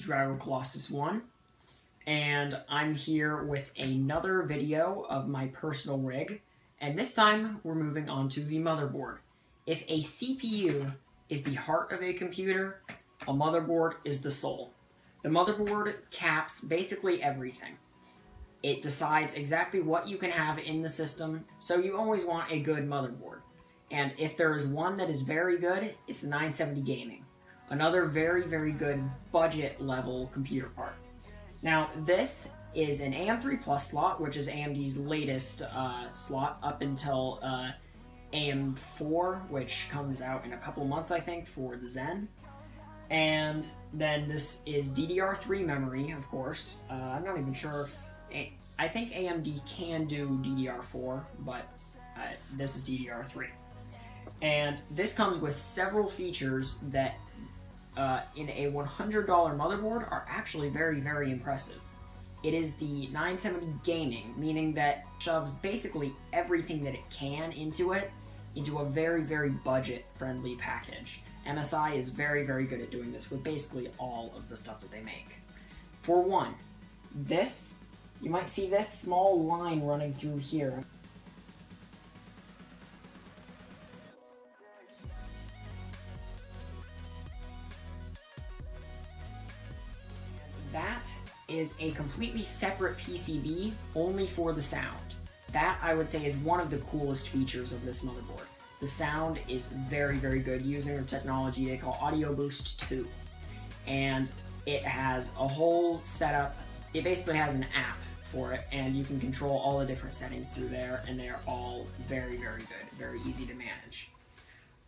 Drago Colossus 1, and I'm here with another video of my personal rig, and this time we're moving on to the motherboard. If a CPU is the heart of a computer, a motherboard is the soul. The motherboard caps basically everything. It decides exactly what you can have in the system, so you always want a good motherboard. And if there is one that is very good, it's the 970 Gaming. Another very good budget level computer part. Now this is an AM3 Plus slot, which is AMD's latest slot up until AM4, which comes out in a couple months I think for the Zen. And then this is DDR3 memory, of course. I'm not even sure if... I think AMD can do DDR4, but this is DDR3. And this comes with several features that in a $100 motherboard are actually very impressive. It is the 970 Gaming, meaning that it shoves basically everything that it can into it, into a very budget-friendly package. MSI is very good at doing this with basically all of the stuff that they make. For one, this, you might see this small line running through here. That is a completely separate PCB only for the sound. That, I would say, is one of the coolest features of this motherboard. The sound is very good using a technology they call Audio Boost 2. And it has a whole setup. It basically has an app for it, and you can control all the different settings through there, and they're all very good, very easy to manage.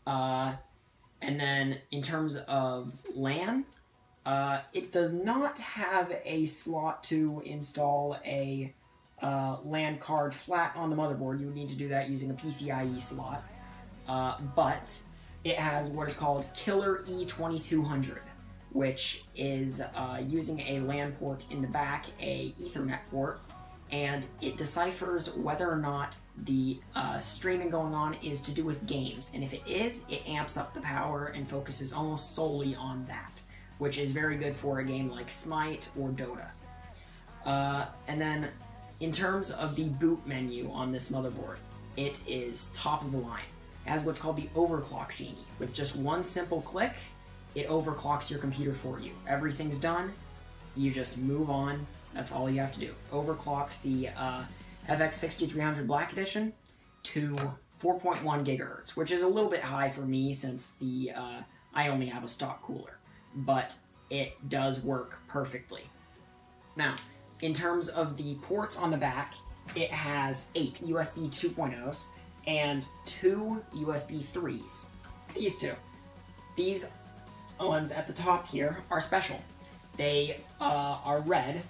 And then in terms of LAN, it does not have a slot to install a LAN card flat on the motherboard. You would need to do that using a PCIe slot. But it has what is called Killer E2200, which is using a LAN port in the back, a Ethernet port, and it deciphers whether or not the streaming going on is to do with games. And if it is, it amps up the power and focuses almost solely on that, which is very good for a game like Smite or Dota. And then, in terms of the boot menu on this motherboard, it is top of the line. It has what's called the Overclock Genie. With just one simple click, it overclocks your computer for you. Everything's done, you just move on, that's all you have to do. Overclocks the FX 6300 Black Edition to 4.1 gigahertz, which is a little bit high for me since the I only have a stock cooler. But it does work perfectly. Now, in terms of the ports on the back, it has 8 USB 2.0s and 2 USB 3s. These ones at the top here are special. They are red,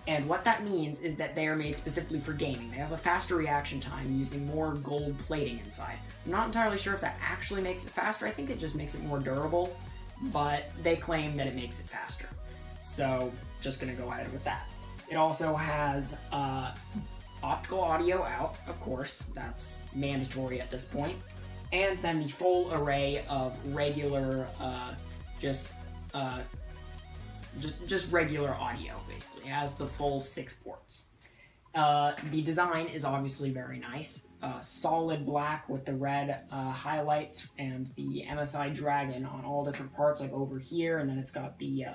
and what that means is that they are made specifically for gaming. They have a faster reaction time using more gold plating inside. I'm not entirely sure if that actually makes it faster. I think it just makes it more durable, but they claim that it makes it faster. So, just gonna go ahead with that. It also has optical audio out, of course, that's mandatory at this point, and then the full array of regular, just regular audio, basically. It has the full 6 ports. The design is obviously very nice. Solid black with the red highlights and the MSI dragon on all different parts, like over here, and then it's got the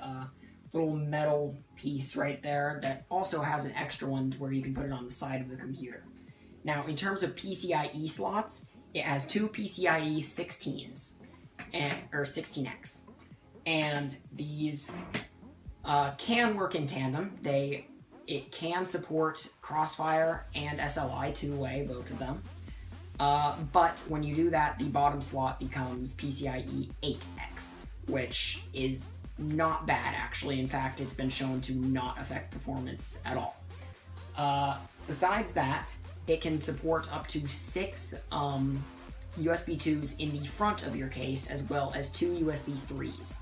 little metal piece right there that also has an extra one where you can put it on the side of the computer. Now, in terms of PCIe slots, it has 2 PCIe 16s, or 16X, and these can work in tandem. It can support Crossfire and SLI two-way, both of them. But when you do that, the bottom slot becomes PCIe 8X, which is not bad, actually. In fact, it's been shown to not affect performance at all. Besides that, it can support up to 6 USB 2s in the front of your case, as well as 2 USB 3s.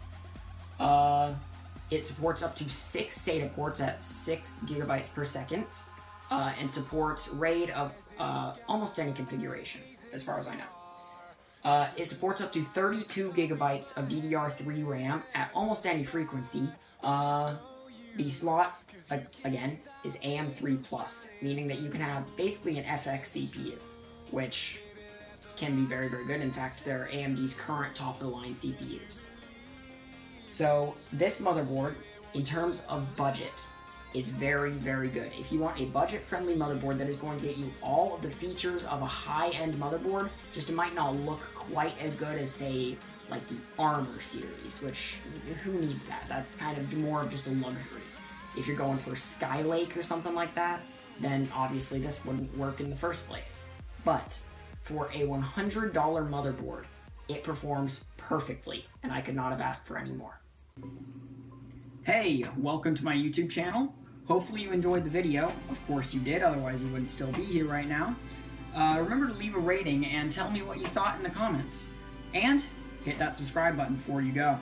It supports up to 6 SATA ports at 6 gigabytes per second, and supports RAID of almost any configuration, as far as I know. It supports up to 32 gigabytes of DDR3 RAM at almost any frequency. The slot, again, is AM3+, meaning that you can have basically an FX CPU, which can be very, very good. In fact, they're AMD's current top-of-the-line CPUs. So this motherboard, in terms of budget, is very, very good. If you want a budget-friendly motherboard that is going to get you all of the features of a high-end motherboard, just it might not look quite as good as, say, like the Armor series, which, who needs that? That's kind of more of just a luxury. If you're going for Skylake or something like that, then obviously this wouldn't work in the first place. But for a $100 motherboard, it performs perfectly, and I could not have asked for any more. Hey, welcome to my YouTube channel. Hopefully you enjoyed the video. Of course you did, otherwise you wouldn't still be here right now. Remember to leave a rating and tell me what you thought in the comments. And hit that subscribe button before you go.